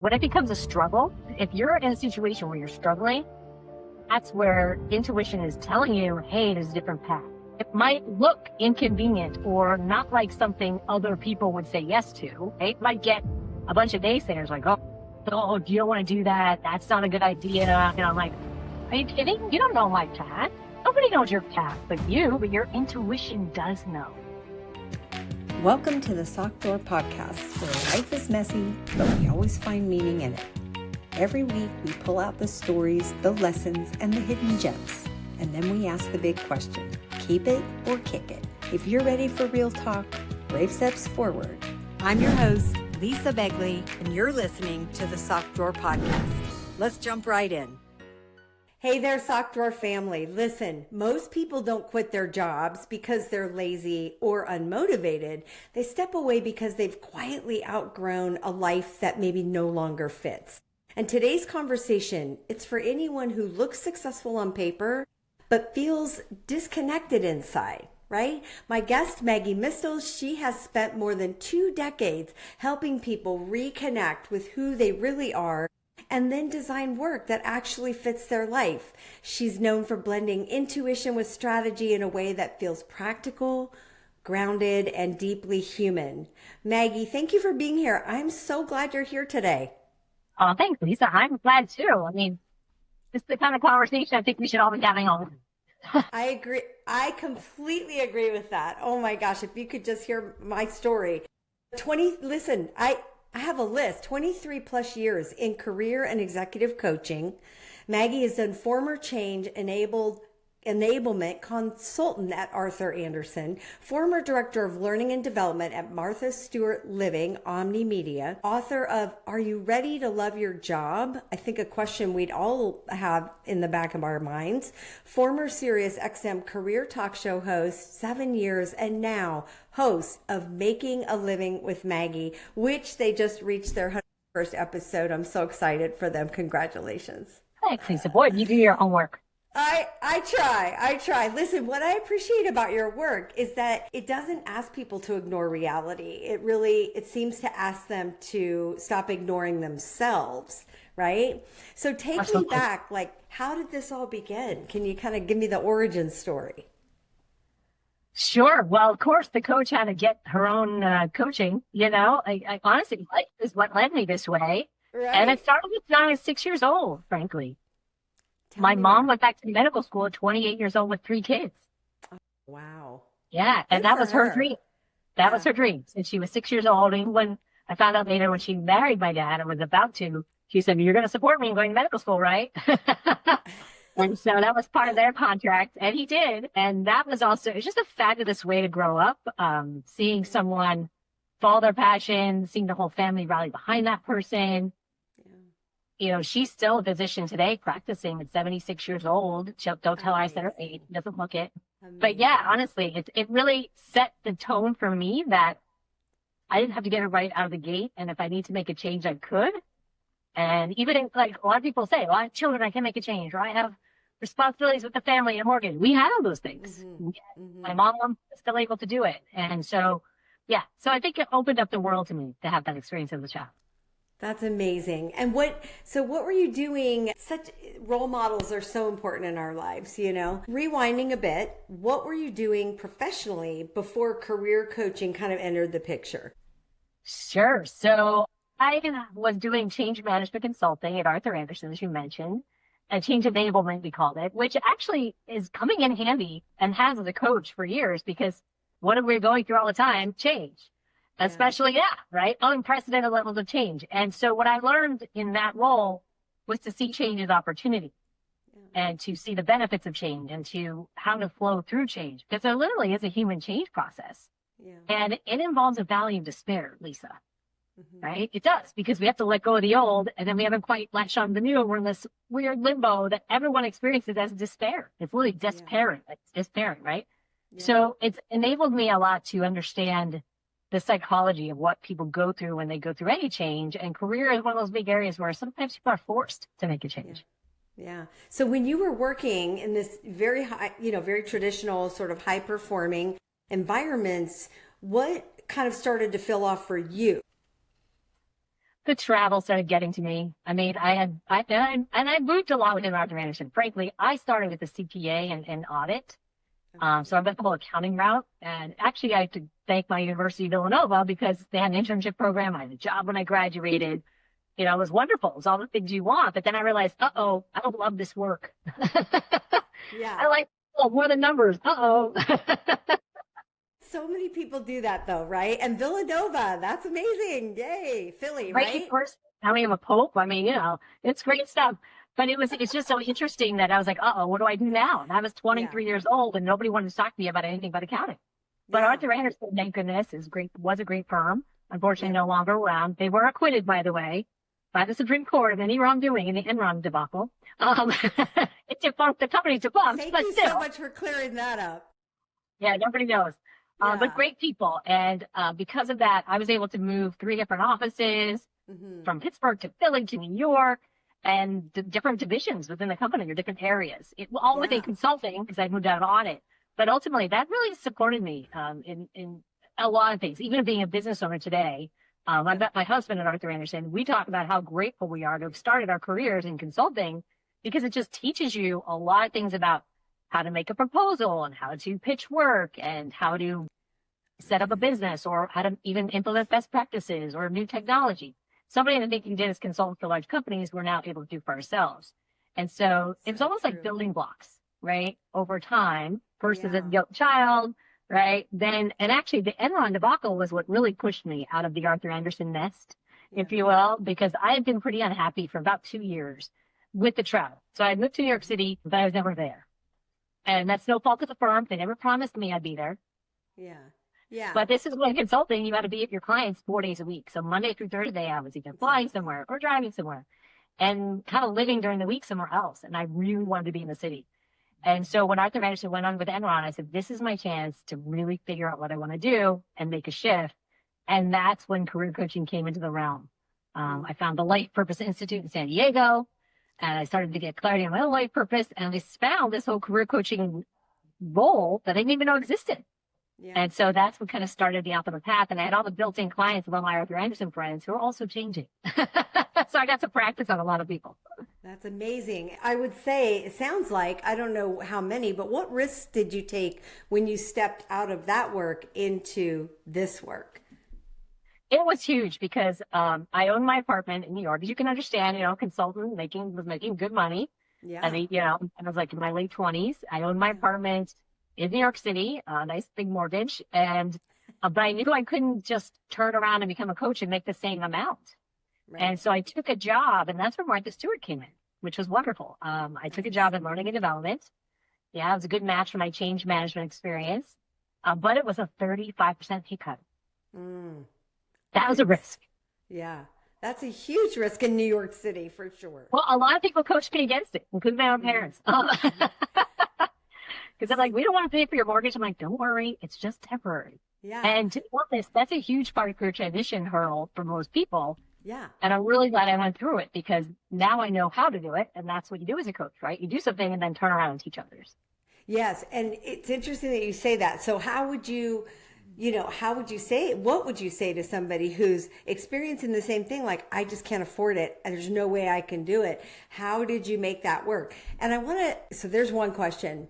When it becomes a struggle, if you're in a situation where you're struggling, that's where intuition is telling you, hey, there's a different path. It might look inconvenient or not like something other people would say yes to. It might get a bunch of naysayers like, oh, you don't want to do that. That's not a good idea. And I'm like, are you kidding? You don't know my path. Nobody knows your path but you, but your intuition does know. Welcome to the Sock Door Podcast, where life is messy, but we always find meaning in it. Every week, we pull out the stories, the lessons, and the hidden gems. And then we ask the big question, keep it or kick it? If you're ready for real talk, brave steps forward. I'm your host, Lisa Begley, and you're listening to the Sock Door Podcast. Let's jump right in. Hey there, Sock Drawer family. Listen, most people don't quit their jobs because they're lazy or unmotivated. They step away because they've quietly outgrown a life that maybe no longer fits. And today's conversation, it's for anyone who looks successful on paper, but feels disconnected inside, right? My guest, Maggie Mistal, she has spent more than 2 decades helping people reconnect with who they really are and then design work that actually fits their life. She's known for blending intuition with strategy in a way that feels practical, grounded, and deeply human. Maggie, thank you for being here. I'm so glad you're here today. Oh, thanks, Lisa. I'm glad too. I mean, this is the kind of conversation I think we should all be having all. I agree. I completely agree with that. Oh my gosh, if you could just hear my story. I have a list, 23 plus years in career and executive coaching. Maggie has done former change enablement consultant at Arthur Andersen, former director of learning and development at Martha Stewart Living, Omni Media, author of Are You Ready to Love Your Job? I think a question we'd all have in the back of our minds, former SiriusXM career talk show host, 7 years, and now host of Making a Living with Maggie, which they just reached their 101st episode. I'm so excited for them. Congratulations. Thanks, Lisa. Boy, you do your homework. I try. Listen, what I appreciate about your work is that it doesn't ask people to ignore reality. It seems to ask them to stop ignoring themselves, right? So take me back, like, how did this all begin? Can you kind of give me the origin story? Sure. Well, of course, the coach had to get her own coaching. I honestly, life is what led me this way. Right. And it started when I was 6 years old, frankly. My mom went back to medical school at 28 years old with 3 kids. Oh, wow. Yeah. And that was her dream. That was her dream since she was 6 years old. And when I found out later when she married my dad and was about to, she said, "You're going to support me in going to medical school, right?" And so that was part of their contract. And he did. And that was also, it's just a fabulous way to grow up. Seeing someone follow their passion, seeing the whole family rally behind that person. She's still a physician today, practicing at 76 years old. Don't tell her I said her age. Doesn't look it. Amazing. But yeah, honestly, it really set the tone for me that I didn't have to get it right out of the gate. And if I need to make a change, I could. And even like a lot of people say, well, I have children, I can make a change, or I have responsibilities with the family and mortgage. We have those things. Mm-hmm. Mm-hmm. My mom was still able to do it. And so, yeah. So I think it opened up the world to me to have that experience as a child. That's amazing. And what were you doing? Such role models are so important in our lives, Rewinding a bit, what were you doing professionally before career coaching kind of entered the picture? Sure. So I was doing change management consulting at Arthur Andersen, as you mentioned, and change enablement, we called it, which actually is coming in handy and has as a coach for years because what are we going through all the time? Change. Especially, right? Unprecedented levels of change. And so what I learned in that role was to see change as opportunity and to see the benefits of change and to how to flow through change. Because there literally is a human change process. Yeah. And it involves a valley of despair, Lisa. Mm-hmm. Right? It does, because we have to let go of the old and then we haven't quite latched on the new. We're in this weird limbo that everyone experiences as despair. It's literally despairing. Yeah. It's despairing, right? Yeah. So it's enabled me a lot to understand the psychology of what people go through when they go through any change. And career is one of those big areas where sometimes people are forced to make a change. Yeah. So when you were working in this very high, very traditional sort of high performing environments, what kind of started to fill off for you? the travel started getting to me. I mean, I moved a lot within Arthur Anderson. Frankly, I started with the CPA and audit. So I went the whole accounting route. And actually, I have to thank my University of Villanova because they had an internship program. I had a job when I graduated. You know, it was wonderful. It was all the things you want. But then I realized, I don't love this work. Yeah. I like more than numbers. So many people do that though, right? And Villanova, that's amazing. Yay. Philly, right? Of course, I mean, I'm a pope. I mean, it's great stuff. But it's just so interesting that I was like, what do I do now? And I was 23 years old and nobody wanted to talk to me about anything but accounting. But Arthur Anderson, thank goodness, was a great firm. Unfortunately, no longer around. They were acquitted, by the way, by the Supreme Court of any wrongdoing in the Enron debacle. It defunct, the company defunct, Thank but you still. so much for clearing that up. Yeah, nobody knows. But great people. And because of that, I was able to move 3 different offices from Pittsburgh to Philly to New York and different divisions within the company or different areas. All within consulting because I moved out of audit. But ultimately, that really supported me in a lot of things, even being a business owner today. I met my husband at Arthur Anderson. We talk about how grateful we are to have started our careers in consulting because it just teaches you a lot of things about how to make a proposal and how to pitch work and how to set up a business or how to even implement best practices or new technology. Somebody that thinking did as consultants for large companies, we're now able to do for ourselves. And so it was almost like building blocks, right? Over time, first as a young child, right? Then, and actually the Enron debacle was what really pushed me out of the Arthur Anderson nest, if you will, because I had been pretty unhappy for about 2 years with the travel. So I moved to New York City, but I was never there. And that's no fault of the firm. They never promised me I'd be there. Yeah. Yeah. But this is when consulting, you got to be at your clients 4 days a week. So Monday through Thursday, I was either flying somewhere or driving somewhere and kind of living during the week somewhere else. And I really wanted to be in the city. And so when Arthur Anderson went on with Enron, I said, this is my chance to really figure out what I want to do and make a shift. And that's when career coaching came into the realm. I found the Life Purpose Institute in San Diego, and I started to get clarity on my own life purpose. And I found this whole career coaching role that I didn't even know existed. Yeah. And so that's what kind of started me off on the path. And I had all the built-in clients of all my Arthur Anderson friends who are also changing. So I got to practice on a lot of people. That's amazing. I would say, it sounds like, I don't know how many, but what risks did you take when you stepped out of that work into this work? It was huge because I owned my apartment in New York. As you can understand, consultant was making good money. Yeah. And I was like in my late 20s. I owned my apartment in New York City, a nice big mortgage. And but I knew I couldn't just turn around and become a coach and make the same amount. Right. And so I took a job, and that's where Martha Stewart came in, which was wonderful. I took a job in learning and development. Yeah, it was a good match for my change management experience. But it was a 35% pay cut. That was a risk. Yeah. That's a huge risk in New York City for sure. Well, a lot of people coached me against it, including my own parents. Because they're like, we don't want to pay for your mortgage. I'm like, don't worry. It's just temporary. Yeah. And to be honest, that's a huge part of career transition hurdle for most people. Yeah. And I'm really glad I went through it because now I know how to do it. And that's what you do as a coach, right? You do something and then turn around and teach others. Yes. And it's interesting that you say that. So how would you say, what would you say to somebody who's experiencing the same thing? Like, I just can't afford it and there's no way I can do it. How did you make that work? And so there's one question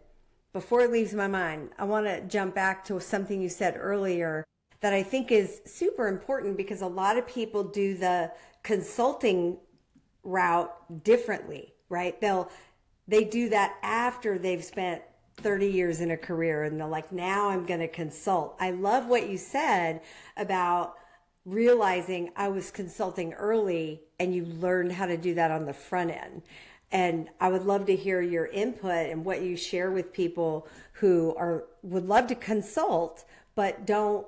before it leaves my mind. I want to jump back to something you said earlier that I think is super important because a lot of people do the consulting route differently, right? They do that after they've spent 30 years in a career and they're like, now I'm going to consult. I love what you said about realizing I was consulting early and you learned how to do that on the front end. And I would love to hear your input and what you share with people who would love to consult, but don't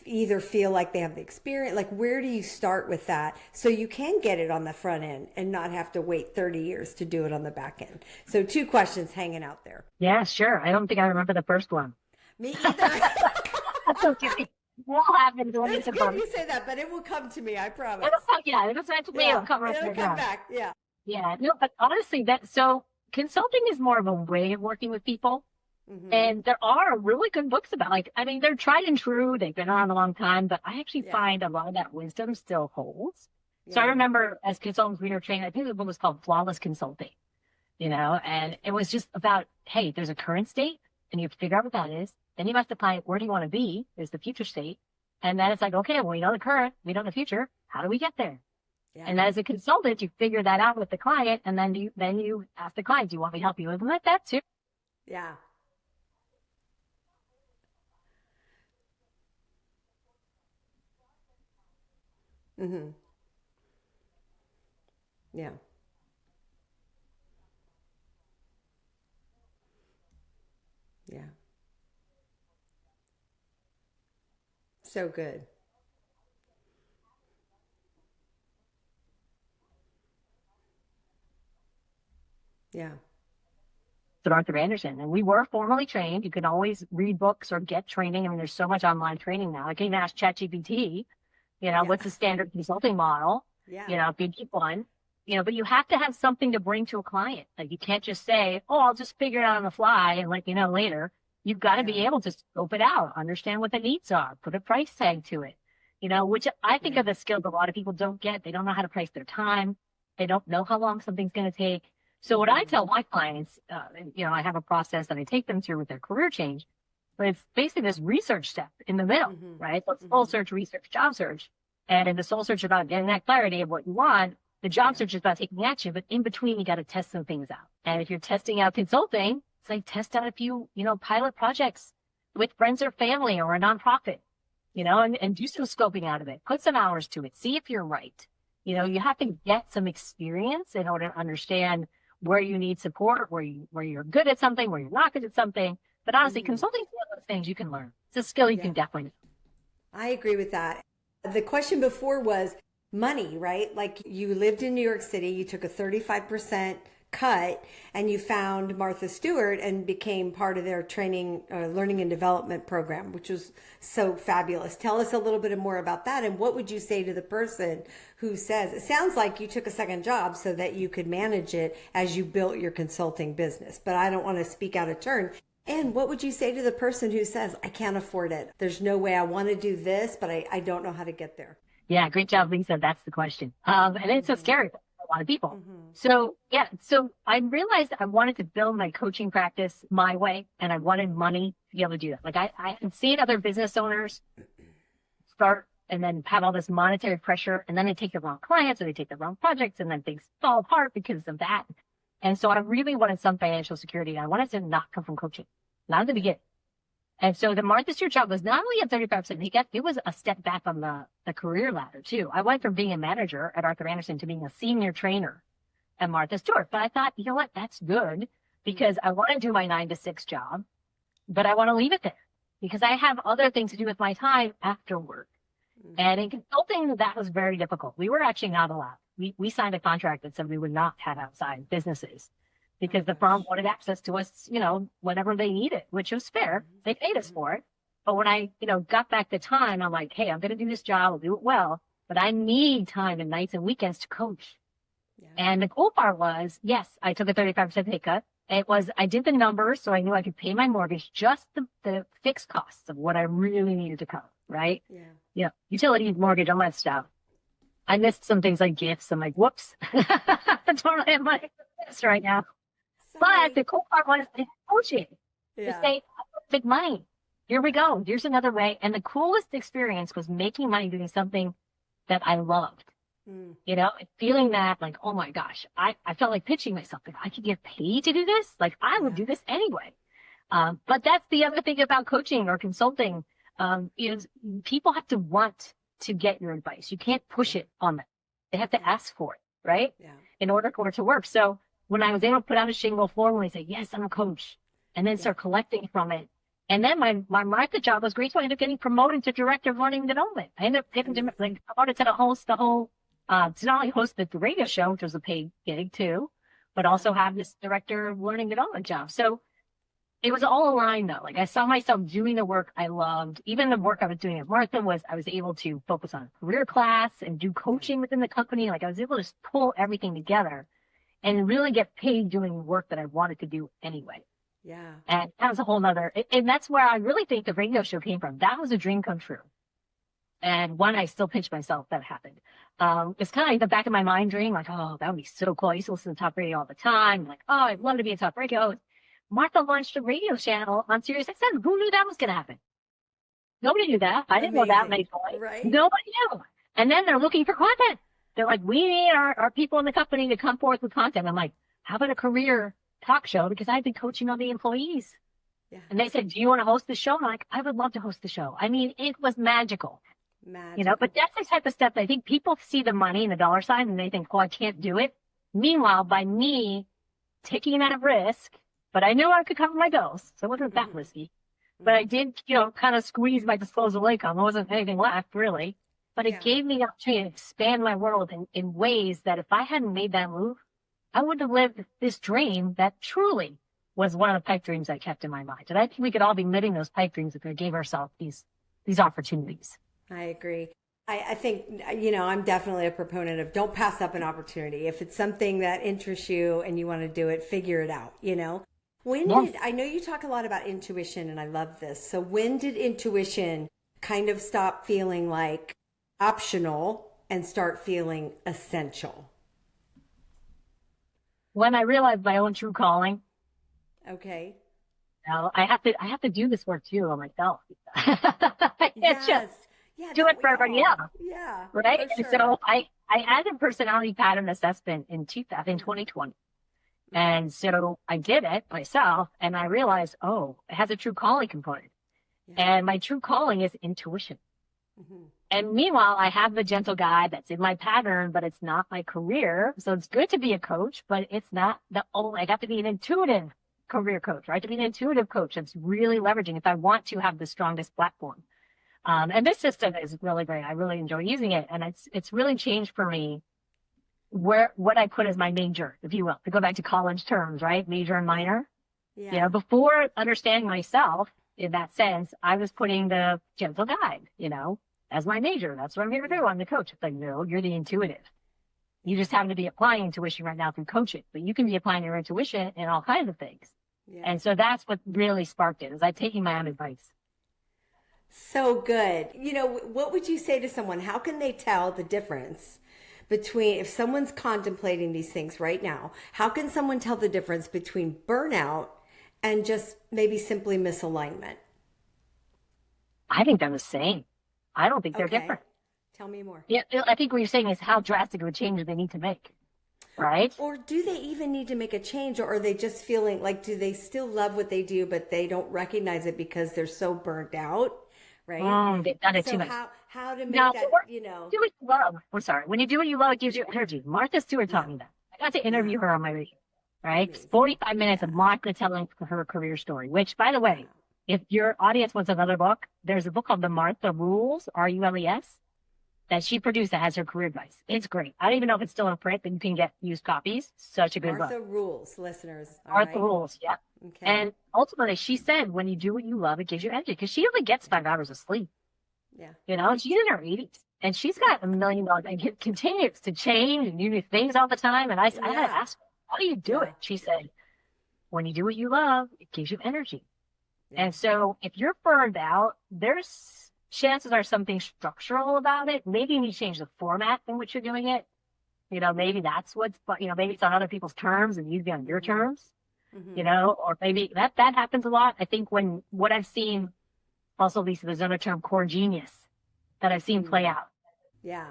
either feel like they have the experience. Like, where do you start with that so you can get it on the front end and not have to wait 30 years to do it on the back end? So 2 questions hanging out there. Yeah, sure. I don't think I remember the first one. Me either. That's okay. What happens when it's good you say that, but it will come to me, I promise. It'll come back. Yeah. Yeah. No, but honestly, so consulting is more of a way of working with people. Mm-hmm. And there are really good books about, they're tried and true. They've been around a long time, but I actually find a lot of that wisdom still holds. So I remember as consultants, we were trained, I think the book was called Flawless Consulting, and it was just about, hey, there's a current state and you have to figure out what that is. Then you must define where do you want to be is the future state. And then it's like, okay, well, we know the current, we know the future. How do we get there? Yeah. And as a consultant, you figure that out with the client. And then you ask the client, do you want me to help you implement that too? Yeah. Mm-hmm. Yeah. Yeah. So good. Yeah. At Arthur Andersen. And we were formally trained. You can always read books or get training. I mean, there's so much online training now. I can even ask ChatGPT, Yeah. what's the standard consulting model? Yeah. If you need one, but you have to have something to bring to a client. Like you can't just say, oh, I'll just figure it out on the fly and let you know later. You've got to be able to scope it out, understand what the needs are, put a price tag to it, which I think are the skills a lot of people don't get. They don't know how to price their time. They don't know how long something's going to take. So what I tell my clients, I have a process that I take them through with their career change, but it's basically this research step in the middle, right? So it's soul search, research, job search. And in the soul search is about getting that clarity of what you want. The job search is about taking action, but in between, you got to test some things out. And if you're testing out consulting, it's like test out a few, pilot projects with friends or family or a nonprofit, and do some scoping out of it. Put some hours to it. See if you're right. You have to get some experience in order to understand where you need support, where you're good at something, where you're not good at something. But honestly, consulting is one of those things you can learn. It's a skill you can definitely learn. I agree with that. The question before was money, right? Like you lived in New York City, you took a 35% cut and you found Martha Stewart and became part of their training, learning and development program, which was so fabulous. Tell us a little bit more about that. And what would you say to the person who says, it sounds like you took a second job so that you could manage it as you built your consulting business, but I don't want to speak out of turn. And what would you say to the person who says, I can't afford it? There's no way I want to do this, but I don't know how to get there. Yeah, great job, Lisa. That's the question. And it's so scary for a lot of people. So I realized I wanted to build my coaching practice my way, and I wanted money to be able to do that. Like I had seen other business owners start and then have all this monetary pressure, and then they take the wrong clients or they take the wrong projects, and then things fall apart because of that. And so I really wanted some financial security. I wanted to not come from coaching, not at the beginning. And so the Martha Stewart job was not only a 35%, it was a step back on the career ladder too. I went from being a manager at Arthur Andersen to being a senior trainer at Martha Stewart. But I thought, you know what, that's good because I want to do my 9 to 6 job, but I want to leave it there because I have other things to do with my time after work. And in consulting, that was very difficult. We were actually not allowed. We signed a contract that said we would not have outside businesses because the firm wanted access to us, whenever they needed, which was fair. They paid us for it. But when I, got back the time, I'm like, hey, I'm going to do this job. I'll do it well, but I need time and nights and weekends to coach. Yeah. And the cool part was, yes, I took a 35% pay cut. I did the numbers, so I knew I could pay my mortgage, just the fixed costs of what I really needed to cover, right? Yeah. Utilities, mortgage, all that stuff. I missed some things like gifts. I'm like, whoops, I don't really have money for this right now. Sorry. But the cool part was coaching. To say, big money. Here we go. Here's another way. And the coolest experience was making money doing something that I loved. Feeling that like, oh my gosh, I felt like pitching myself. If I could get paid to do this, like I would do this anyway. But that's the other thing about coaching or consulting, is people have to want to get your advice. You can't push it on them. They have to ask for it, right? Yeah. In order for it to work. So when I was able to put out a shingle formally say, yes, I'm a coach, and then start collecting from it. And then my market job was great. So I ended up getting promoted to director of learning and development. I ended up getting promoted to host the whole, to not only host the radio show, which was a paid gig too, but also have this director of learning and development job. So it was all aligned though. Like I saw myself doing the work I loved. Even the work I was doing at Martha I was able to focus on career class and do coaching within the company. Like I was able to just pull everything together and really get paid doing work that I wanted to do anyway. Yeah. And that was a whole nother, and that's where I really think the radio show came from. That was a dream come true. And one, I still pinch myself that happened. it's kind of like the back of my mind dream, like, oh, that would be so cool. I used to listen to top radio all the time. Like, oh, I'd love to be a top radio. Martha launched a radio channel on SiriusXM. Who knew that was going to happen? Nobody knew that. I didn't know that many times. Right? Nobody knew. And then they're looking for content. They're like, we need our people in the company to come forth with content. I'm like, how about a career talk show? Because I've been coaching all the employees. Yeah. And they said, do you want to host the show? I'm like, I would love to host the show. I mean, it was magical. But that's the type of stuff that I think people see the money and the dollar sign and they think, oh, I can't do it. Meanwhile, by me taking that risk, but I knew I could cover my bills. So it wasn't that risky. But I did, kind of squeeze my disposable income. There wasn't anything left, really. But it gave me the opportunity to expand my world in ways that if I hadn't made that move, I wouldn't have lived this dream that truly was one of the pipe dreams I kept in my mind. And I think we could all be living those pipe dreams if we gave ourselves these opportunities. I agree. I think, I'm definitely a proponent of don't pass up an opportunity. If it's something that interests you and you want to do it, figure it out, I know you talk a lot about intuition and I love this. So when did intuition kind of stop feeling like optional and start feeling essential? When I realized my own true calling. Okay. Now I have to do this work too on myself. Yes. Just do it for everybody else. Yeah. Right. Sure. And so I had a personality pattern assessment in 2020. And so I did it myself and I realized, oh, it has a true calling component. Yeah. And my true calling is intuition. Mm-hmm. And meanwhile, I have the gentle guide that's in my pattern, but it's not my career. So it's good to be a coach, but it's not I have to be an intuitive career coach, right? To be an intuitive coach that's really leveraging if I want to have the strongest platform. And this system is really great. I really enjoy using it. And it's really changed for me what I put as my major, if you will, to go back to college terms, right? Major and minor. Yeah. Before understanding myself in that sense, I was putting the gentle guide, as my major. That's what I'm here to do. I'm the coach. It's like, no, you're the intuitive. You just happen to be applying intuition right now through coaching, but you can be applying your intuition in all kinds of things. Yeah. And so that's what really sparked it, is I taking my own advice. So good. What would you say to someone? How can they tell the difference between, if someone's contemplating these things right now, how can someone tell the difference between burnout and just maybe simply misalignment? I think they're the same. I don't think they're different. Tell me more. Yeah, I think what you're saying is how drastic of a change they need to make, right? Or do they even need to make a change, or are they just feeling like, do they still love what they do, but they don't recognize it because they're so burnt out, right? They've done it too much. How to make that, do what you love. I'm sorry. When you do what you love, it gives you energy. Martha Stewart taught me that. I got to interview her on my radio, right? Amazing. 45 minutes of Martha telling her career story, which, by the way, if your audience wants another book, there's a book called The Martha Rules, RULES, that she produced that has her career advice. It's great. I don't even know if it's still in print, but you can get used copies. Such a good book. Martha Rules, listeners. Martha Rules, yeah. Okay. And ultimately, she said, when you do what you love, it gives you energy, because she only gets 5 hours of sleep. Yeah. She's in her 80s, and she's got $1 million, and it continues to change and do new things all the time. And I had to ask her, how do you do it? She said, when you do what you love, it gives you energy. Yeah. And so if you're burned out, there's chances are something structural about it. Maybe you need to change the format in which you're doing it. Maybe that's maybe it's on other people's terms and you be on your terms, or maybe that happens a lot. I think what I've seen also, Lisa, there's another term, core genius, that I've seen play out. Yeah.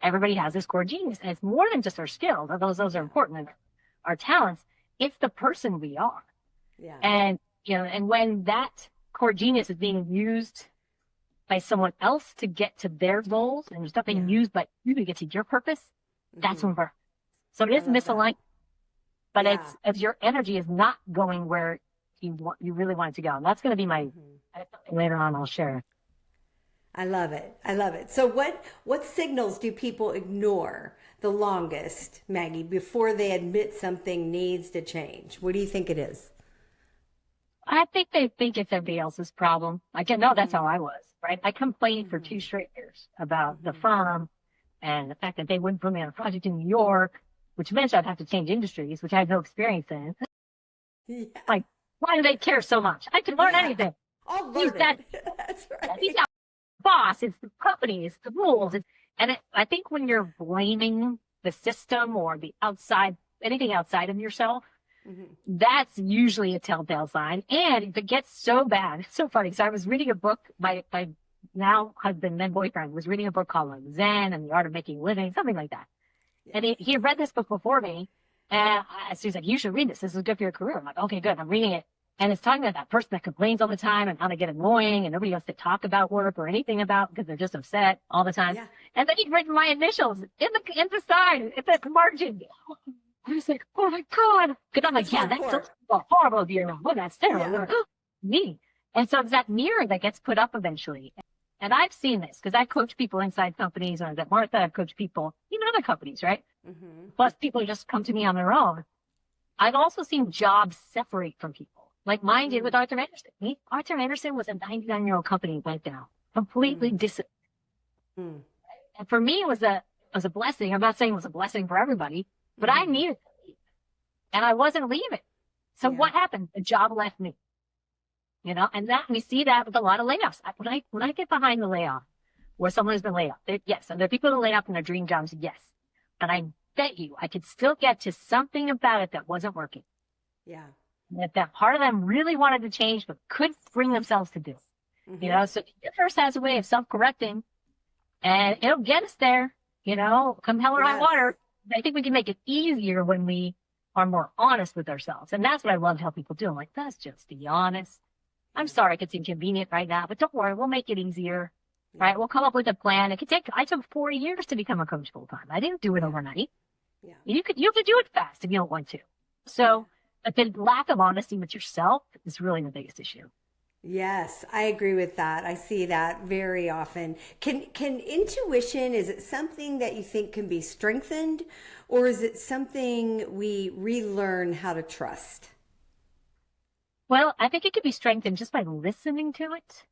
Everybody has this core genius, and it's more than just our skills, although those are important, our talents. It's the person we are. Yeah. And, and when that core genius is being used by someone else to get to their goals, and it's not being used by you to get to your purpose, that's when we're. So it is misaligned, but it's your energy is not going where you really want it to go. And that's going to be my, later on I'll share. I love it. So what signals do people ignore the longest, Maggie, before they admit something needs to change? What do you think it is? I think they think it's everybody else's problem. That's how I was, right? I complained for 2 straight years about the firm and the fact that they wouldn't put me on a project in New York, which meant I'd have to change industries, which I had no experience in. Yeah. Like, why do they care so much? I can learn anything. I'll learn it. That's right. He's not the boss. It's the company. It's the rules. And I think when you're blaming the system or the outside, anything outside of yourself, that's usually a telltale sign. And if it gets so bad, it's so funny. So I was reading a book, my now husband, then boyfriend, was reading a book called like Zen and the Art of Making a Living, something like that. And he had read this book before me. And so he's like, you should read this. This is good for your career. I'm like, okay, good. I'm reading it. And it's talking about that person that complains all the time and how they get annoying and nobody wants to talk about work or anything about because they're just upset all the time. Yeah. And then he'd written my initials in the side, in the margin. I was like, oh my God. Because I'm like, yeah, that's a horrible of you. Oh, that's terrible. Yeah. Me. And so it's that mirror that gets put up eventually. And I've seen this because I coach people inside companies, or at Martha, I've coached people in other companies, right? Plus people just come to me on their own. I've also seen jobs separate from people. Like mine did with Arthur Andersen. Arthur Andersen was a 99-year-old company that went down, completely disappeared. And for me, it was a blessing. I'm not saying it was a blessing for everybody, but I needed to leave. And I wasn't leaving. So what happened? The job left me. You know, and that we see that with a lot of layoffs. When I get behind the layoff, where someone has been laid off, yes, and there are people who laid off in their dream jobs, yes. But I bet you I could still get to something about it that wasn't working. Yeah. That part of them really wanted to change, but couldn't bring themselves to do. You know, so the universe has a way of self-correcting, and it'll get us there. You know, come hell or high water. I think we can make it easier when we are more honest with ourselves, and that's what I love to help people do. I'm like, let's just be honest. I'm sorry it could seem convenient right now, but don't worry, we'll make it easier. Right? We'll come up with a plan. I took 4 years to become a coach full time. I didn't do it overnight. Yeah. You have to do it fast if you don't want to. So, but the lack of honesty with yourself is really the biggest issue. Yes, I agree with that. I see that very often. Can intuition, is it something that you think can be strengthened, or is it something we relearn how to trust? Well, I think it could be strengthened just by listening to it.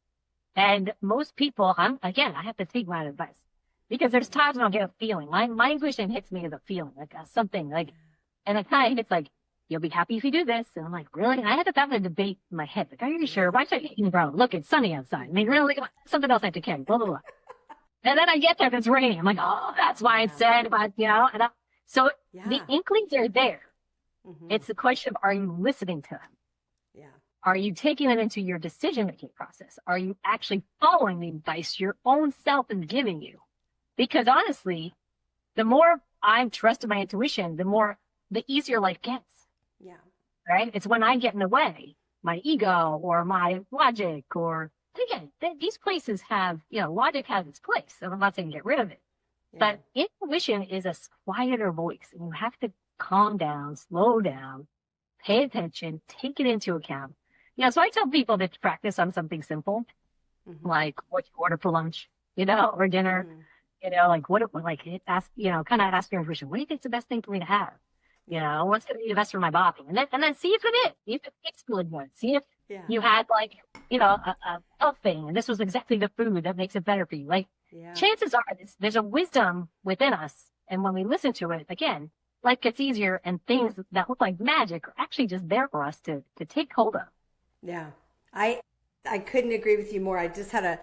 And most people, I have to take my advice because there's times when I'll get a feeling. My intuition hits me as a feeling, like something like, and at times it's like, you'll be happy if you do this. And I'm like, really? And I had to have a debate in my head. Like, are you sure? Why should I eat in brown? Look, it's sunny outside. I mean, really, something else I have to carry, blah, blah, blah. And then I get there and it's raining. I'm like, oh, that's why it said about, you know, and so the inklings are there. It's the question of, are you listening to them? Are you taking them into your decision-making process? Are you actually following the advice your own self is giving you? Because honestly, the more I've trusted my intuition, the easier life gets. Yeah. Right? It's when I get in the way, my ego or my logic, or again, these places have, you know, logic has its place. And I'm not saying get rid of it. But intuition is a quieter voice, and you have to calm down, slow down, pay attention, take it into account. Yeah, so I tell people to practice on something simple, like what you order for lunch, you know, or dinner, you know, like ask your intuition, what do you think's the best thing for me to have? You know, what's going to be the best for my body? And then see if it tastes good one. See if you had like, you know, a health thing, and this was exactly the food that makes it better for you. Like chances are there's a wisdom within us. And when we listen to it, again, life gets easier, and things that look like magic are actually just there for us to take hold of. Yeah, I couldn't agree with you more. I just had a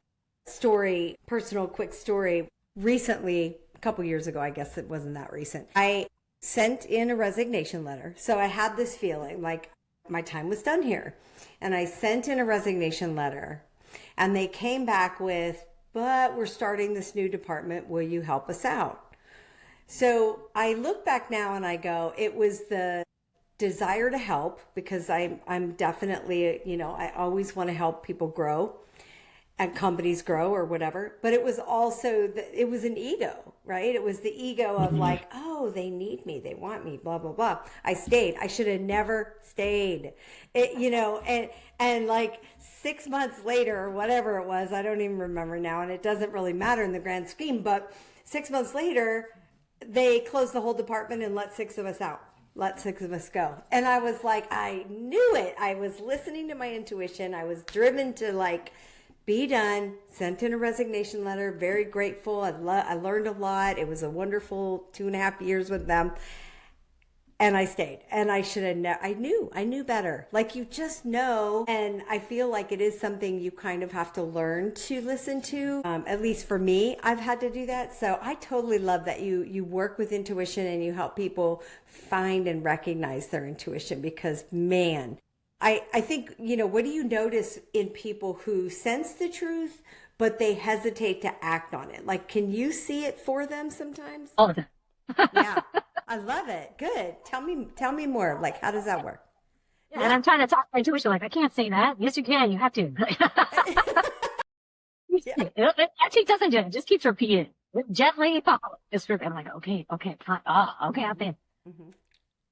story, personal quick story recently, a couple years ago. I guess it wasn't that recent. I sent in a resignation letter. So I had this feeling like my time was done here. And I sent in a resignation letter, and they came back with, but we're starting this new department. Will you help us out? So I look back now and I go, it was the desire to help, because I'm definitely, you know, I always want to help people grow and companies grow or whatever. But it was also, it was an ego, right? It was the ego of like, oh, they need me, they want me, blah, blah, blah. I stayed. I should have never stayed, you know, and like 6 months later or whatever it was, I don't even remember now. And it doesn't really matter in the grand scheme, but 6 months later, they closed the whole department and let 6 of us out. Let 6 of us go. And I was like, I knew it. I was listening to my intuition. I was driven to like, be done, sent in a resignation letter, very grateful. I learned a lot. It was a wonderful 2.5 years with them. And I stayed, and I should have I knew better. Like, you just know. And I feel like it is something you kind of have to learn to listen to. At least for me, I've had to do that. So I totally love that you work with intuition and you help people find and recognize their intuition, because man, I think, what do you notice in people who sense the truth, but they hesitate to act on it? Like, can you see it for them sometimes? All of them. Yeah, I love it. Good. Tell me more. Like, how does that work? Yeah. And I'm trying to talk my intuition. Like, I can't say that. Yes, you can. You have to. Yeah. It actually doesn't do it. It just keeps repeating. Gently follow. I'm like, okay, fine. Oh, okay, I'm in. Mm-hmm.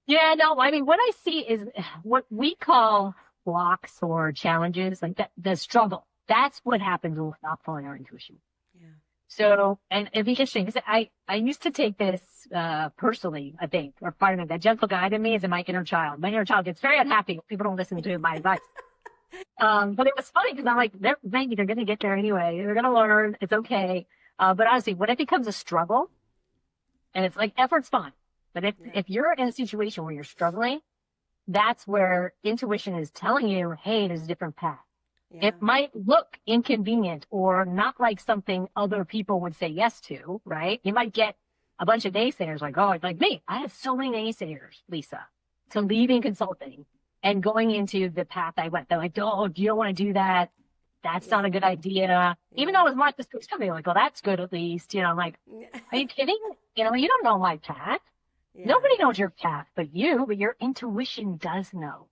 Yeah, no, I mean, what I see is what we call blocks or challenges, like the struggle. That's what happens when we're not following our intuition. Yeah. So, and it'd be interesting because I used to take this personally, I think, or part of me. That gentle guide in me is in my inner child. My inner child gets very unhappy when people don't listen to my advice. But it was funny because I'm like, maybe they're going to get there anyway. They're going to learn. It's okay. But honestly, when it becomes a struggle, and it's like, effort's fine. But if you're in a situation where you're struggling, that's where intuition is telling you, hey, there's a different path. Yeah. It might look inconvenient or not like something other people would say yes to, right? You might get a bunch of naysayers like, oh, like me. I had so many naysayers, Lisa, to leaving consulting and going into the path I went. They're like, oh, you don't want to do that. That's not a good idea. Yeah. Even though it was Martha Stewart company, like, well, that's good at least. I'm like, are you kidding? You don't know my path. Yeah. Nobody knows your path but you, but your intuition does know.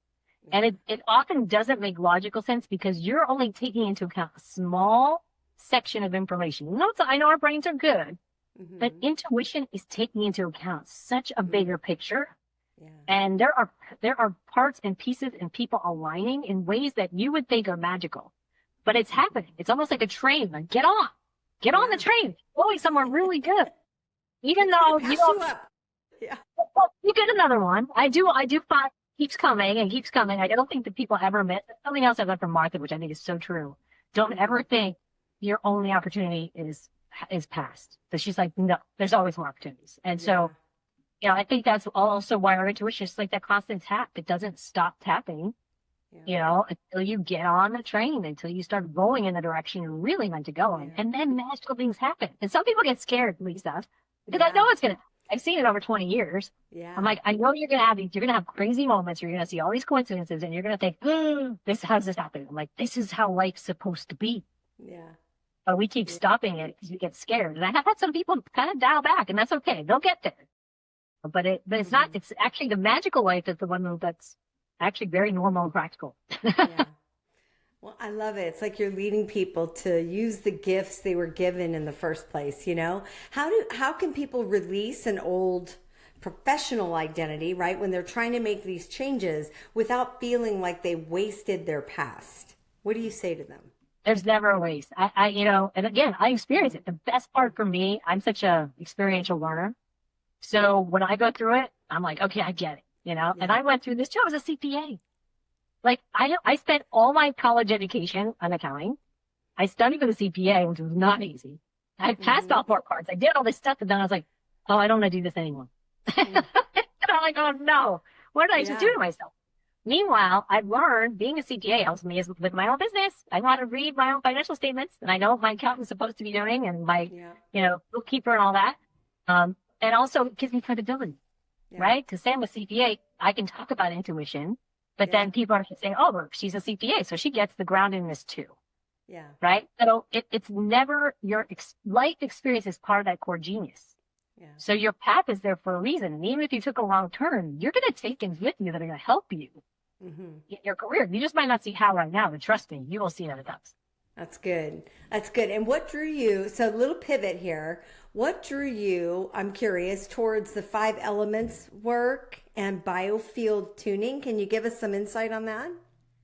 Yeah. And it often doesn't make logical sense because you're only taking into account a small section of information. I know our brains are good, but intuition is taking into account such a bigger picture. Yeah. And there are parts and pieces and people aligning in ways that you would think are magical. But it's happening. It's almost like a train. Like, get on the train. Going somewhere really good. Even though you don't. Yeah. Well, you get another one. I do find keeps coming and keeps coming. I don't think that people ever miss. Something else I learned from Martha, which I think is so true. Don't ever think your only opportunity is past. But she's like, no, there's always more opportunities. And so, I think that's also why our intuition is like that constant tap. It doesn't stop tapping, until you get on the train, until you start going in the direction you're really meant to go in. And then magical things happen. And some people get scared, Lisa, because I know it's going to. I've seen it over 20 years. Yeah. I'm like, I know you're going to have crazy moments. You're going to see all these coincidences and you're going to think, how does this happen? I'm like, this is how life's supposed to be. Yeah. But we keep stopping it because we get scared. And I have had some people kind of dial back, and that's okay. They'll get there. But it's not, it's actually the magical life is the one that's actually very normal and practical. Yeah. Well, I love it. It's like you're leading people to use the gifts they were given in the first place, How can people release an old professional identity, right, when they're trying to make these changes without feeling like they wasted their past? What do you say to them? There's never a waste. And again, I experience it. The best part for me, I'm such a experiential learner. So when I go through it, I'm like, okay, I get it, and I went through this too. I was a CPA. Like, I spent all my college education on accounting. I studied for the CPA, which was not easy. I passed all 4 cards. I did all this stuff, and then I was like, oh, I don't want to do this anymore. And I'm like, oh no, what did I just do to myself? Meanwhile, I've learned being a CPA helps me with my own business. I know how to read my own financial statements, and I know what my accountant's supposed to be doing, and my, bookkeeper and all that. And also it gives me credibility, right? Because say I'm a CPA, I can talk about intuition. But then people are saying, oh, she's a CPA, so she gets the groundedness too. Yeah. Right? So it's never your life experience is part of that core genius. Yeah. So your path is there for a reason. And even if you took a wrong turn, you're going to take things with you that are going to help you in your career. You just might not see how right now, but trust me, you will see that it does. That's good. That's good. And what drew you, so a little pivot here, what drew you, I'm curious, towards the 5 elements work and biofield tuning? Can you give us some insight on that?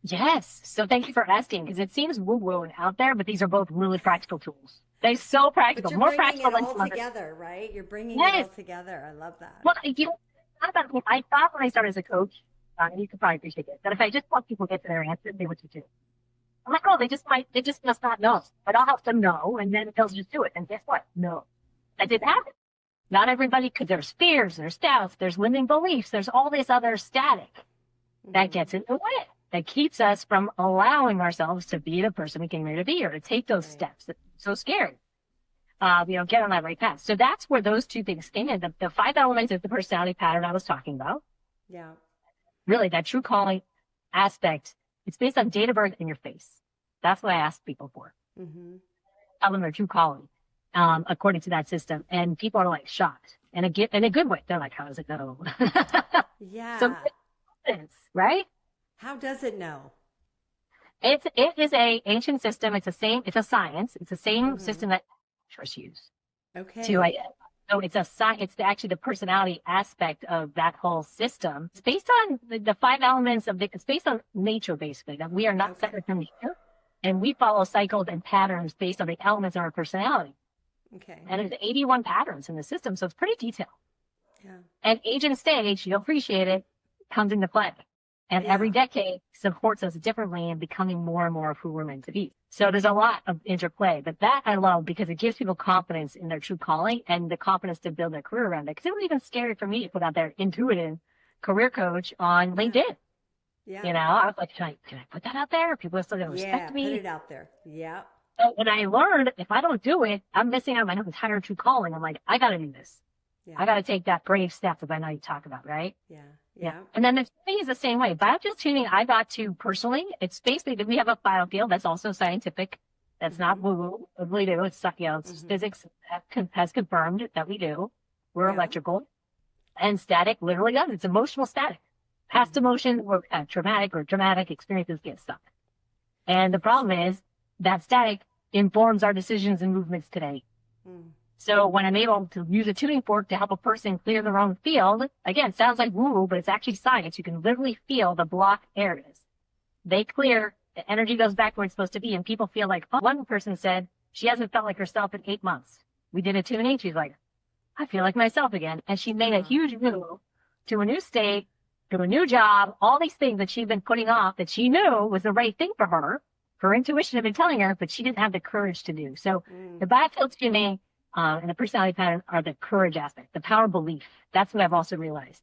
Yes. So thank you for asking, because it seems woo-woo and out there, but these are both really practical tools. They're so practical, more practical than all together, right? You're bringing it all together. I love that. Well, I thought when I started as a coach, and you could probably appreciate it, that if I just let people get to their answer, they would do. I'm like, oh, they just must not know. But I'll help them know, and then they'll just do it. And guess what? No, that didn't happen. Not everybody, because there's fears, there's doubts, there's limiting beliefs, there's all this other static that gets in the way, that keeps us from allowing ourselves to be the person we came here to be, or to take those steps that are so scary. Get on that right path. So that's where those two things came in. The 5 elements of the personality pattern I was talking about. Yeah. Really, that true calling aspect, it's based on date of birth and your face. That's what I ask people for. Tell them their true calling, according to that system. And people are like shocked in a good way. They're like, how does it know? Yeah. So, right? How does it know? It is a ancient system. It's a science. It's the same system that use. Okay. So it's actually the personality aspect of that whole system. It's based on the 5 elements it's based on nature, basically, that we are not separate from nature, and we follow cycles and patterns based on the elements of our personality. Okay. And there's 81 patterns in the system, so it's pretty detailed. Yeah. And age and stage, you'll appreciate it, comes into play. And every decade supports us differently in becoming more and more of who we're meant to be. So there's a lot of interplay, but that I love because it gives people confidence in their true calling and the confidence to build their career around it. Because it was even scary for me to put out there intuitive career coach on LinkedIn. Yeah. I was like, can I put that out there? People are still going to respect me. Put it out there. Yeah. So when I learned if I don't do it, I'm missing out on my entire true calling. I'm like, I got to do this. Yeah. I got to take that brave step that I know you talk about, right? Yeah. Yeah. And then the tuning is the same way. Biofield tuning, I got to personally, it's basically that we have a biofield that's also scientific. That's not woo-woo. We do. It's, it's physics has confirmed that we do. We're electrical. And static literally does. It's emotional static. Past emotion or traumatic or dramatic experiences get stuck. And the problem is that static informs our decisions and movements today. So when I'm able to use a tuning fork to help a person clear their own field, again, sounds like woo-woo, but it's actually science. You can literally feel the block areas. They clear, the energy goes back where it's supposed to be, and people feel like, one person said she hasn't felt like herself in 8 months. We did a tuning, she's like, I feel like myself again. And she made a huge move to a new state, to a new job, all these things that she'd been putting off that she knew was the right thing for her. Her intuition had been telling her, but she didn't have the courage to do. So the biofield tuning and the personality pattern are the courage aspect, the power of belief. That's what I've also realized.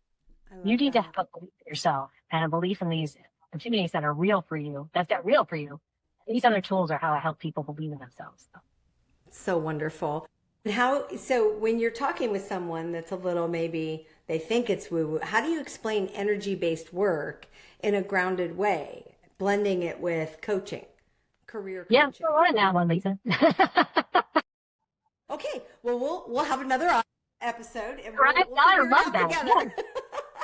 You need to have a belief in yourself and a belief in these opportunities that are real for you. That's not real for you. These other tools are how I help people believe in themselves. So wonderful. So when you're talking with someone that's a little, maybe they think it's woo-woo, how do you explain energy-based work in a grounded way, blending it with coaching, career coaching? Yeah, we're on that one, Lisa. Okay, well, we'll have another episode. And I love that. Together.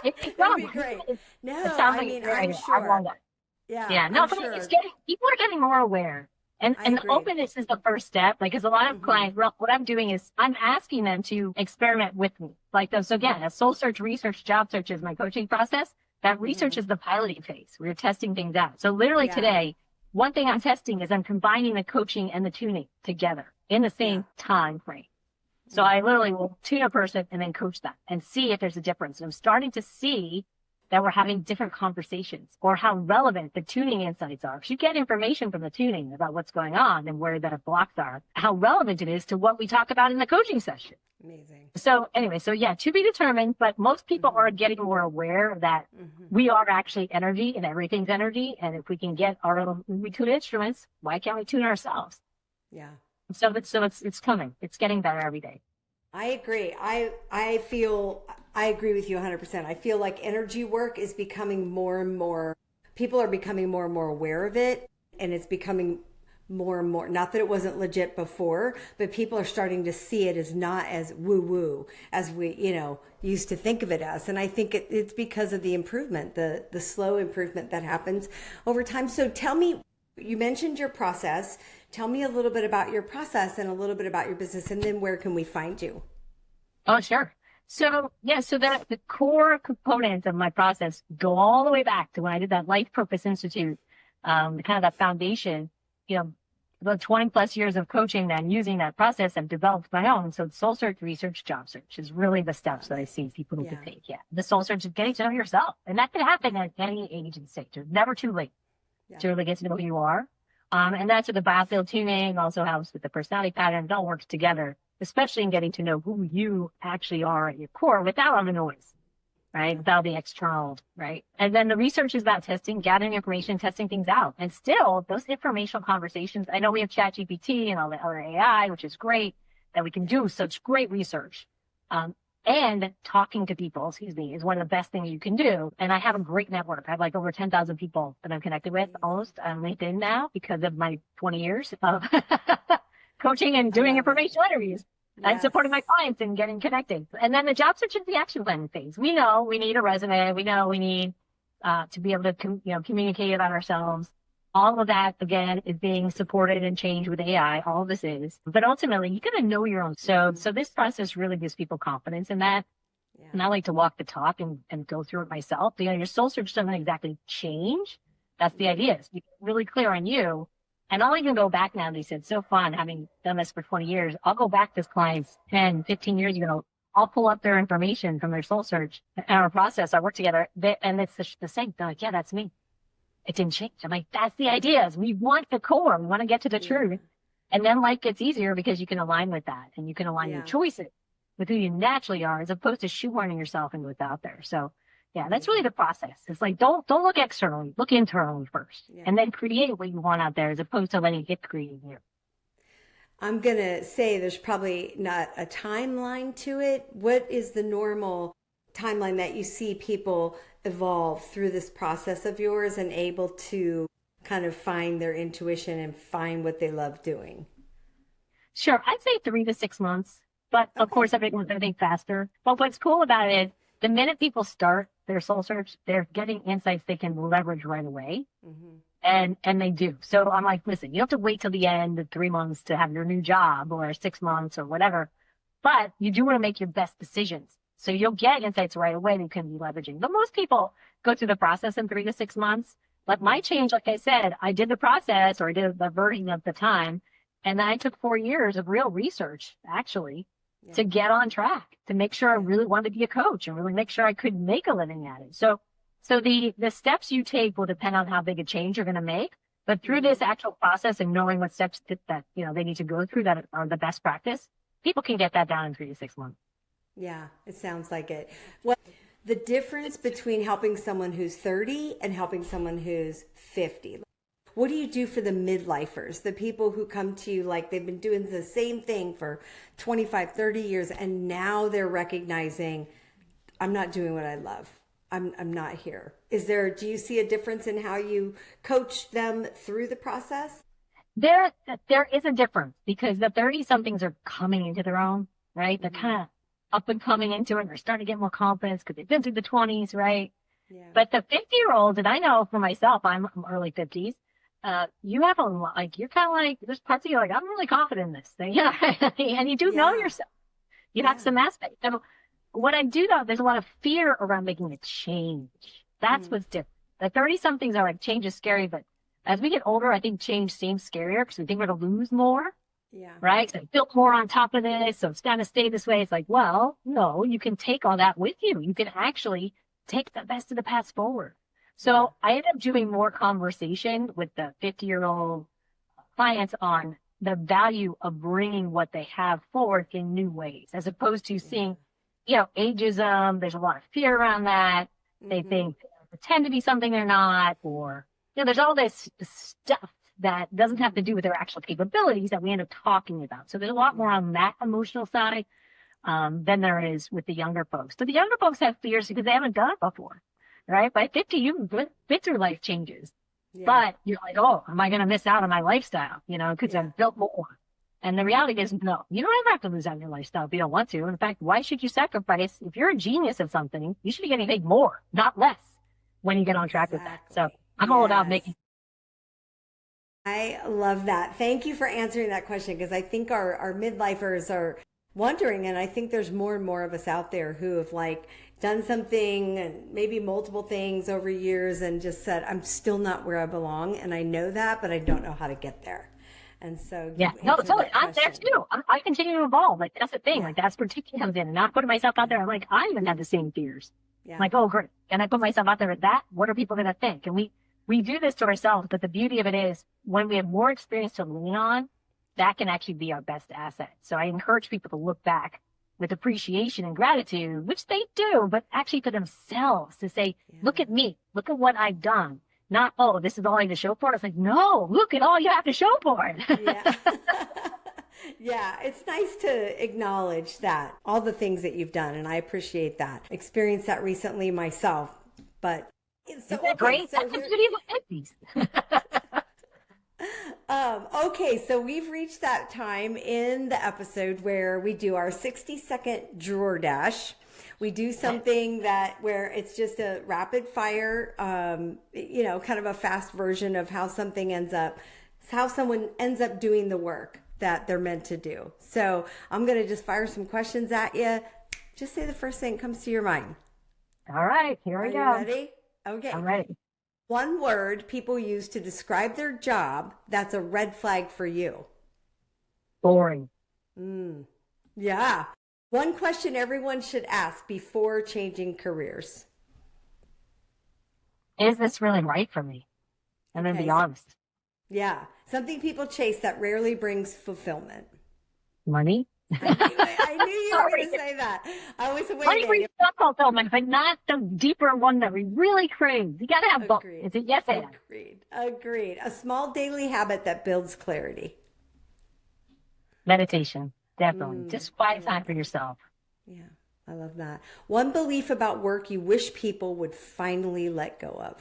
It's It'll be great. No, I mean, I'm sure. I love that. Yeah. No, sure. People are getting more aware. And openness is the first step. Like, because a lot of clients, what I'm doing is I'm asking them to experiment with me. Like, so again, a soul search, research, job search is my coaching process. That research is the piloting phase. We're testing things out. So literally today, one thing I'm testing is I'm combining the coaching and the tuning together in the same time frame. So I literally will tune a person and then coach them and see if there's a difference. And I'm starting to see that we're having different conversations or how relevant the tuning insights are. If you get information from the tuning about what's going on and where the blocks are, how relevant it is to what we talk about in the coaching session. Amazing. So anyway, to be determined, but most people are getting more aware that we are actually energy and everything's energy. And if we can get we tune instruments, why can't we tune ourselves? Yeah. So it's coming. It's getting better every day. I agree. I feel I agree with you 100%. I feel like energy work is becoming more and more, people are becoming more and more aware of it, and it's becoming more and more, not that it wasn't legit before, but people are starting to see it as not as woo-woo as we, used to think of it as. And I think it's because of the improvement, the slow improvement that happens over time. So tell me, you mentioned your process. Tell me a little bit about your process and a little bit about your business, and then where can we find you? Oh, sure. So the core components of my process go all the way back to when I did that Life Purpose Institute, kind of that foundation, about 20 plus years of coaching and using that process, I've developed my own. So soul search, research, job search is really the steps that I see people need to take. Yeah. The soul search is getting to know yourself. And that can happen at any age and stage. It's never too late to really get to know who you are. And that's what the biofield tuning also helps with the personality pattern. It all works together especially in getting to know who you actually are at your core without all the noise, right? Without the external, right? And then the research is about testing, gathering information, testing things out. And still, those informational conversations, I know we have ChatGPT and all the other AI, which is great that we can do such great research. And talking to people, is one of the best things you can do. And I have a great network. I have like over 10,000 people that I'm connected with almost on LinkedIn now because of my 20 years of coaching and doing informational interviews and supporting my clients and getting connected. And then the job search is the action planning phase. We know we need a resume. We know we need to be able to communicate about ourselves. All of that, again, is being supported and changed with AI. All of this is. But ultimately, you got to know your own. So this process really gives people confidence in that. Yeah. And I like to walk the talk and go through it myself. Your soul search doesn't exactly change. That's the idea. Is be really clear on you. And I'll even go back now. They said, so fun having done this for 20 years. I'll go back to clients 10, 15 years ago. I'll pull up their information from their soul search and our process. I work together. And it's the same. They're like, yeah, that's me. It didn't change. I'm like, that's the idea. We want the core. We want to get to the truth. And then life gets easier because you can align with that and you can align your choices with who you naturally are as opposed to shoehorning yourself into what's out there. So yeah, that's really the process. It's like, don't look externally, look internally first and then create what you want out there as opposed to letting it create you. I'm going to say there's probably not a timeline to it. What is the normal timeline that you see people evolve through this process of yours and able to kind of find their intuition and find what they love doing? Sure. I'd say 3 to 6 months, but of course everyone's going to think faster. But what's cool about it is the minute people start their soul search, they're getting insights they can leverage right away. And they do. So I'm like, listen, you don't have to wait till the end of 3 months to have your new job or 6 months or whatever, but you do want to make your best decisions. So you'll get insights right away that you can be leveraging. But most people go through the process in 3 to 6 months. But my change, like I said, I did the process or I did the version of the time. And then I took 4 years of real research, actually, to get on track, to make sure I really wanted to be a coach and really make sure I could make a living at it. So the steps you take will depend on how big a change you're going to make. But through this actual process and knowing what steps that they need to go through that are the best practice, people can get that down in 3 to 6 months. Yeah, it sounds like it. What the difference between helping someone who's 30 and helping someone who's 50? What do you do for the midlifers, the people who come to you like they've been doing the same thing for 25, 30 years and now they're recognizing I'm not doing what I love. I'm not here. Do you see a difference in how you coach them through the process? There is a difference because the 30-somethings are coming into their own, right? They're kind of up and coming into it. They're starting to get more confidence because they've been through the 20s, right? Yeah. But the 50-year-olds, and I know for myself, I'm early 50s, you have you're kind of like, there's parts of you like, I'm really confident in this thing. And you do know yourself. You have some aspects. So what I do though, there's a lot of fear around making a change. That's what's different. The 30-somethings are like, change is scary, but as we get older, I think change seems scarier because we think we're going to lose more. Yeah. Right. So built more on top of this. So it's going to stay this way. It's like, well, no, you can take all that with you. You can actually take the best of the past forward. So I ended up doing more conversation with the 50-year-old clients on the value of bringing what they have forward in new ways, as opposed to seeing, ageism. There's a lot of fear around that. They think they pretend to be something they're not, or, there's all this stuff that doesn't have to do with their actual capabilities that we end up talking about. So there's a lot more on that emotional side than there is with the younger folks. So the younger folks have fears because they haven't done it before, right? By 50, you've been through life changes. Yeah. But you're like, oh, am I going to miss out on my lifestyle? Because I've built more. And the reality is, no, you don't ever have to lose out on your lifestyle if you don't want to. In fact, why should you sacrifice? If you're a genius at something, you should be getting paid more, not less, when you get on track with that. So I'm all about making. I love that. Thank you for answering that question, because I think our midlifers are wondering, and I think there's more and more of us out there who have done something and maybe multiple things over years and just said, I'm still not where I belong. And I know that, but I don't know how to get there. And so, I'm there too. I continue to evolve. That's the thing. That's where teaching comes in, and not putting myself out there. I'm I even have the same fears. Yeah. Oh, great. And I put myself out there at that. What are people going to think? And we do this to ourselves, but the beauty of it is when we have more experience to lean on, that can actually be our best asset. So I encourage people to look back with appreciation and gratitude, which they do, but actually for themselves to say, look at me, look at what I've done. Not, oh, this is all I have to show for it. It's like, no, look at all you have to show for it. Yeah. Yeah, it's nice to acknowledge that, all the things that you've done, and I appreciate that. Experienced that recently myself, but it's so great. So okay, so we've reached that time in the episode where we do our 60-second drawer dash. We do something where it's just a rapid fire, kind of a fast version of how someone ends up doing the work that they're meant to do. So I'm going to just fire some questions at you. Just say the first thing that comes to your mind. All right, here we go. Are you ready? Okay. I'm ready. One word people use to describe their job that's a red flag for you. Boring. Yeah. One question everyone should ask before changing careers. Is this really right for me? I'm going to be honest. Yeah. Something people chase that rarely brings fulfillment. Money. I knew you were going to say that. I was waiting. Money brings some fulfillment, but not the deeper one that we really crave. You got to have both. Is it yes and? Agreed. A small daily habit that builds clarity. Meditation. Definitely. Just quiet time for yourself. Yeah, I love that. One belief about work you wish people would finally let go of.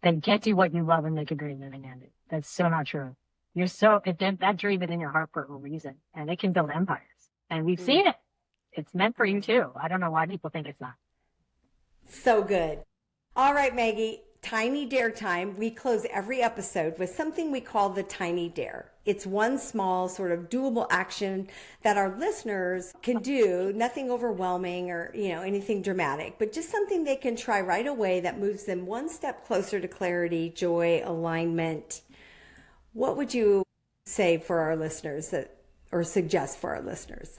Then get to what you love and make a great living at it. That's so not true. That dream is in your heart for a reason, and it can build empires. And we've seen it. It's meant for you too. I don't know why people think it's not. So good. All right, Maggie, Tiny Dare time. We close every episode with something we call the Tiny Dare. It's one small sort of doable action that our listeners can do, nothing overwhelming or, anything dramatic, but just something they can try right away that moves them one step closer to clarity, joy, alignment. What would you say for our listeners or suggest for our listeners?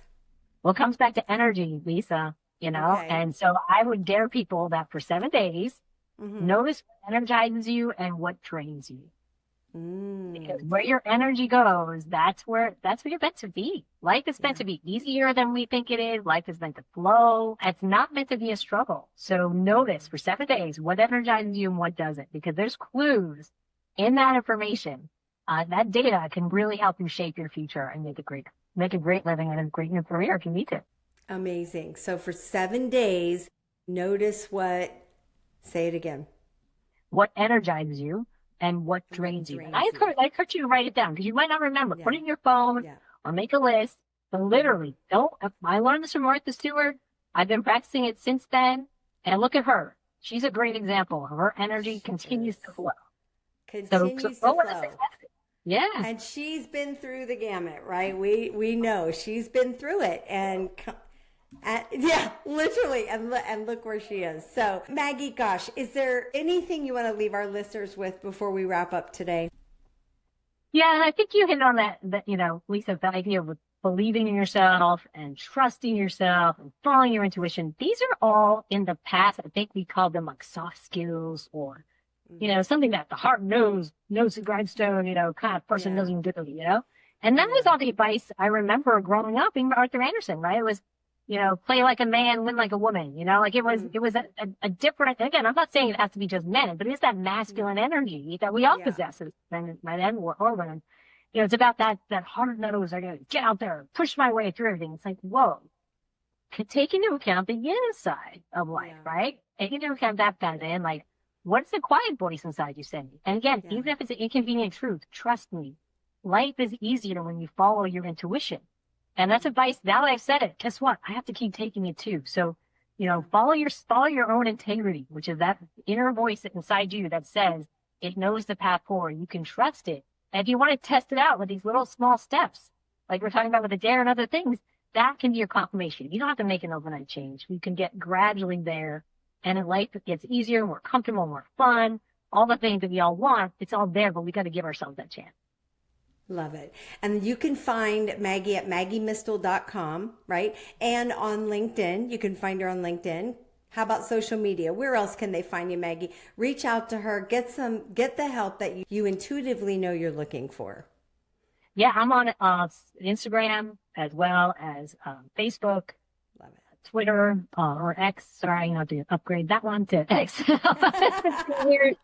Well, it comes back to energy, Lisa, Okay. And so I would dare people that for 7 days, notice what energizes you and what drains you. Because where your energy goes, that's where you're meant to be. Life is meant to be easier than we think it is. Life is meant to flow. It's not meant to be a struggle. So notice for 7 days what energizes you and what doesn't, because there's clues in that information. That data can really help you shape your future and make a great living and a great new career if you need to. Amazing. So for 7 days, notice say it again. What energizes you and what drains you. And I encourage you to write it down because you might not remember. Put it in your phone or make a list. But literally, I learned this from Martha Stewart. I've been practicing it since then. And look at her. She's a great example. Her energy continues to flow. Continues to flow. Yeah. And she's been through the gamut, right? We know she's been through it and literally. And look where she is. So Maggie, gosh, is there anything you want to leave our listeners with before we wrap up today? Yeah. I think you hit on that, Lisa, the idea of believing in yourself and trusting yourself and following your intuition. These are all in the past. I think we call them like soft skills or something that the heart knows the grindstone, kind of person doesn't do, And that was all the advice I remember growing up in Arthur Anderson, right? It was, play like a man, win like a woman, it was a different, again, I'm not saying it has to be just men, but it's that masculine energy that we all possess as men or women. It's about that hard nose, I gotta get out there, push my way through everything. It's like, whoa, take into account the inside of life, right? Take into account that feminine, like, what's the quiet voice inside you saying? And again, even if it's an inconvenient truth, trust me, life is easier when you follow your intuition. And that's advice. Now that I've said it, guess what? I have to keep taking it too. So, follow your own integrity, which is that inner voice inside you that says it knows the path forward. You can trust it. And if you want to test it out with these little small steps, like we're talking about with the dare and other things, that can be your confirmation. You don't have to make an overnight change. You can get gradually there. And in life, it gets easier, more comfortable, more fun, all the things that we all want. It's all there, but we got to give ourselves that chance. Love it. And you can find Maggie at maggiemistal.com, right? And on LinkedIn, you can find her on LinkedIn. How about social media? Where else can they find you, Maggie? Reach out to her, get the help that you intuitively know you're looking for. Yeah, I'm on Instagram as well as Facebook, Love it. Twitter, or X. Sorry, I have to upgrade that one to X. It's weird.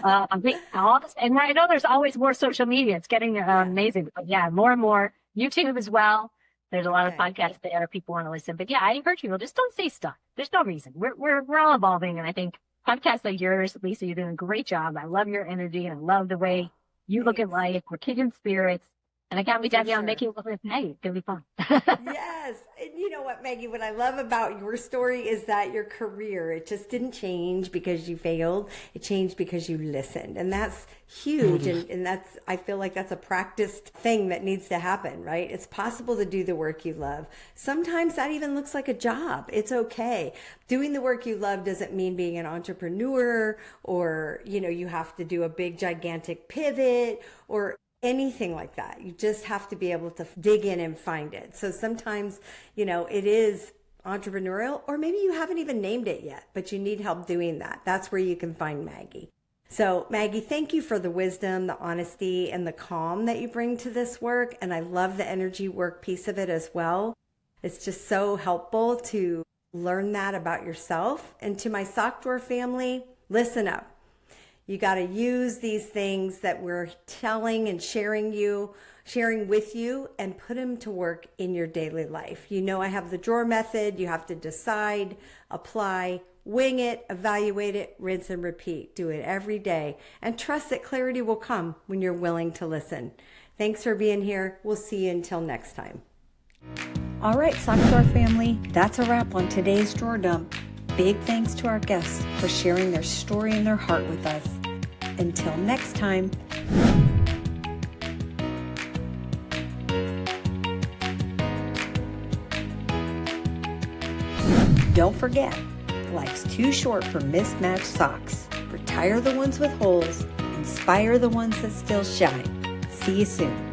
I think all this, and I know there's always more social media. It's getting amazing. But yeah, more and more. YouTube as well. There's a lot of podcasts there. People want to listen. But yeah, I encourage people, just don't stay stuck. There's no reason. We're all evolving. And I think podcasts like yours, Lisa, you're doing a great job. I love your energy and I love the way you look at life. We're kindred spirits. And I can't wait to have you on making it look like, hey, it's going to be fun. Yes. And you know what, Maggie, what I love about your story is that your career, it just didn't change because you failed. It changed because you listened. And that's huge. Mm-hmm. And that's, I feel like that's a practiced thing that needs to happen, right? It's possible to do the work you love. Sometimes that even looks like a job. It's okay. Doing the work you love doesn't mean being an entrepreneur or, you have to do a big, gigantic pivot or anything like that. You just have to be able to dig in and find it. So sometimes, it is entrepreneurial, or maybe you haven't even named it yet, but you need help doing that. That's where you can find Maggie. So Maggie, thank you for the wisdom, the honesty, and the calm that you bring to this work. And I love the energy work piece of it as well. It's just so helpful to learn that about yourself. And to my Sock Drawer family, listen up. You got to use these things that we're telling and sharing with you and put them to work in your daily life. I have the drawer method. You have to decide, apply, wing it, evaluate it, rinse and repeat. Do it every day and trust that clarity will come when you're willing to listen. Thanks for being here. We'll see you until next time. All right, Sock Drawer family, that's a wrap on today's Drawer Dump. Big thanks to our guests for sharing their story and their heart with us. Until next time. Don't forget, life's too short for mismatched socks. Retire the ones with holes, inspire the ones that still shine. See you soon.